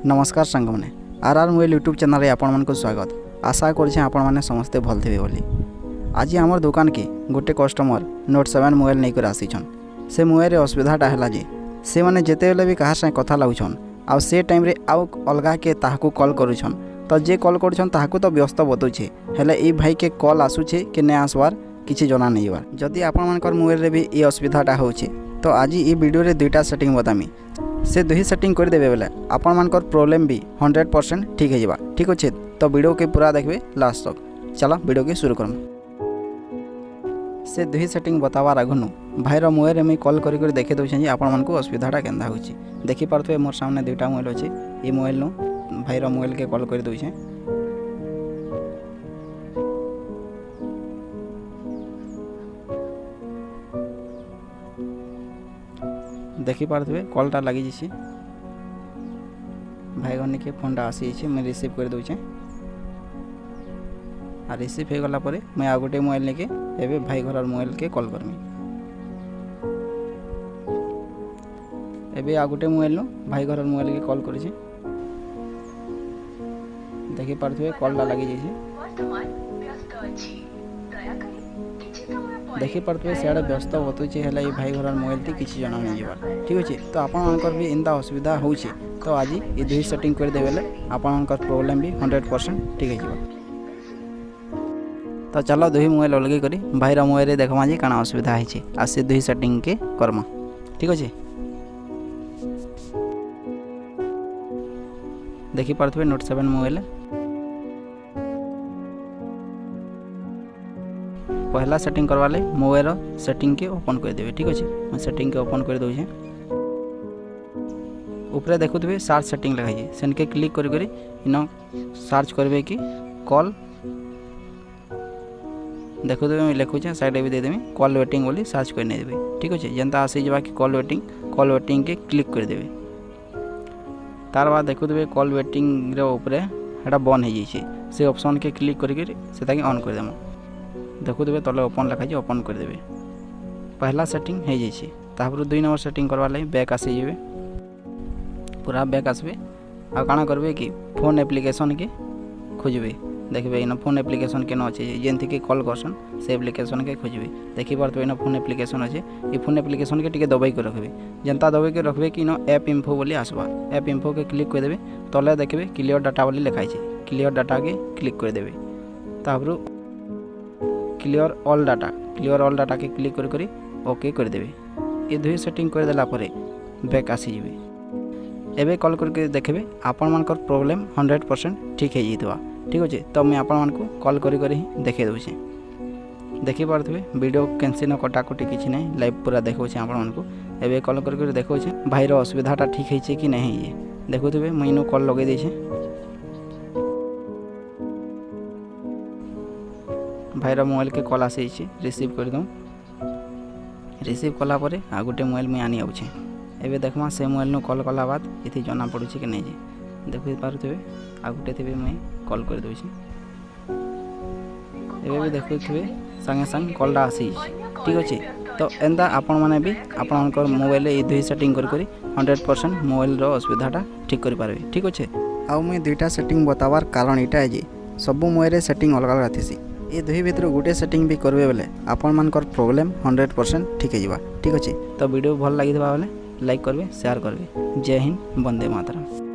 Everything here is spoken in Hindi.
नमस्कार सांग मैंने आर मोबाइल यूट्यूब चैनल रे आपण मानक स्वागत। आशा करछे आपण माने समस्ते भल थे बोली। आज आमर दुकान के गोटे कस्टमर नोट 7 मोबाइल नहीं कर आसीछन। से मोबाइल रे असुविधाटा है जे से माने जेते बेले भी कहा से कथा लाउछन आ से टाइम रे आउ अलगा के ताहाकू कॉल करूछन तो जे कॉल करूछन ताहाकू तो व्यस्त बतुछे हेले ई भाई के कॉल आसुछे कि नै आसवार किछि जना नहीं बार। जदि आपण मानकर मोबाइल रे भी ई असुविधाटा होछे तो आज ई वीडियो रे दुईटा सेटिंग बतामी से दुही सेटिंग कर देबे बेले आपण मानकर प्रॉब्लम भी 100% ठीक है जाबा। ठीक अच्छे तो वीडियो के पूरा देखबे लास्ट तक। चलो वीडियो के शुरू करम। से दुही सेटिंग बतावार आगनु भाईर मोबाइल में कॉल करी करी देखे दउछन जे आपण मानकू असुविधाटा केंदा होची। देखि पारथबे मोर सामने दुईटा मोबाइल अछि। ई मोबाइल नु भाईर मोबाइल के कॉल करी दउछे। देखि पारथबे कॉलटा लागि जिछि। भाई गनी के फोनटा आसी छै मैं रिसीव कर दउछे। आ रिसीव हे गला परे मैं आ गोटे मोबाइल लेके एबे भाई घर मोबाइल के कॉल करमी। एबे आ गोटे मोबाइल नो भाई घर मोबाइल के कॉल करि छै। देखि पारथबे कॉलटा लागि जिछि। देखि पारथबे सेडा व्यस्त बतुचे हेला ई भाई घर मोबाइल टी किछि जना नै जेबा। ठीक अछि तो आपण मानकर भी इंदा असुविधा होउछि तो आज ई दुई सेटिंग कर देबेले आपण मानकर प्रॉब्लम भी 100% ठीक है जेबा। तो चलो दुही मोबाइल अलगे करी भाईर मोबाइल रे देखमा जे काना असुविधा है छै आ से दुही सेटिंग के करमा। ठीक अछि देखि पारथबे नोट 7 मोबाइल पहला सेटिंग करवा ले मोबाइल सेटिंग के ओपन कर देबे। ठीक अछि मैं सेटिंग के ओपन कर दउछे। ऊपर देखुथबे सर्च सेटिंग लगा है सेन के क्लिक करी करी इनो सर्च करबे कि कॉल देखुथबे मैं लिखुछे साइड भी दे देबे कॉल वेटिंग बोली सर्च कर नै देबे। ठीक अछि जनता आसी जबा कि कॉल वेटिंग के क्लिक कर देबे। तार बाद देखुथबे कॉल वेटिंग रे ऊपर एटा बंद हो जाइछे से ऑप्शन के क्लिक करी करी सेटा के ऑन कर देमु। देखुथबे तले ओपन लिखा है ओपन कर देबे। पहला सेटिंग हो जाइछे तापर 2 नंबर सेटिंग करवा ले बैक आसी जेबे पूरा बैक आसबे आ काना करबे कि फोन एप्लीकेशन के खोजबे। देखबे इन फोन एप्लीकेशन के न अछि जेंति के कॉल करसन से एप्लीकेशन के खोजबे। देखि पारतो इन फोन एप्लीकेशन अछि ई फोन एप्लीकेशन के टिके दबाई के रखबे जनता दबाई के रखबे कि न ऐप इन्फो बोली आसबा। ऐप इन्फो के क्लिक कर देबे तले देखबे क्लियर डाटा बोली लिखाइ छै क्लियर डाटा के क्लिक कर देबे। तापर क्लियर ऑल डाटा के क्लिक करी करी ओके कर देबे। ये दुही सेटिंग कर देला परे बैक आसी जेबे। एबे कॉल करके देखबे आपण मानकर प्रॉब्लम 100% ठीक है जइतबा। ठीक अछि तो मैं आपण मानकू कॉल करी करी देखे दउछे। देखि पारथबे वीडियो कैंसिल न कटाकटी किछि नै लाइव पूरा देखौछे आपण मानकू। एबे कॉल करी करी देखौछे भाईर असुविधाटा ठीक है छै कि नै है देखुथबे मैनो कॉल लगे दै छै। भाईर मोबाइल के कॉल आसी छै रिसीव कर दम। रिसीव कला परे आ गोटे मोबाइल में आनी आउछे। एबे देखमा से मोबाइल नो कॉल कला बाद इथि जना पड़ुछि कि नै जे देखि पारुथबे आ गोटे थबे मैं कॉल कर दउछि। एबे भी देखुथबे संगे संग कॉलडा आसी। ठीक अछि तो एंदा आपण माने भी आपनकर मोबाइल ए दुही सेटिंग कर करी 100% मोबाइल रो असुविधाटा ठीक करि पारबे। ठीक अछि आ मैं दुईटा सेटिंग बतावार कारण इटा है जे सब मोबाइल रे सेटिंग अलग अलग थिसी। ये दुही भितर गोटे सेटिंग भी करबे बेले आपण मानकर प्रॉब्लम 100% ठीक है जिबा। ठीक अछि तो वीडियो भल लागि दबा बेले लाइक करबे शेयर करबे। जय हिंद वंदे मातरम।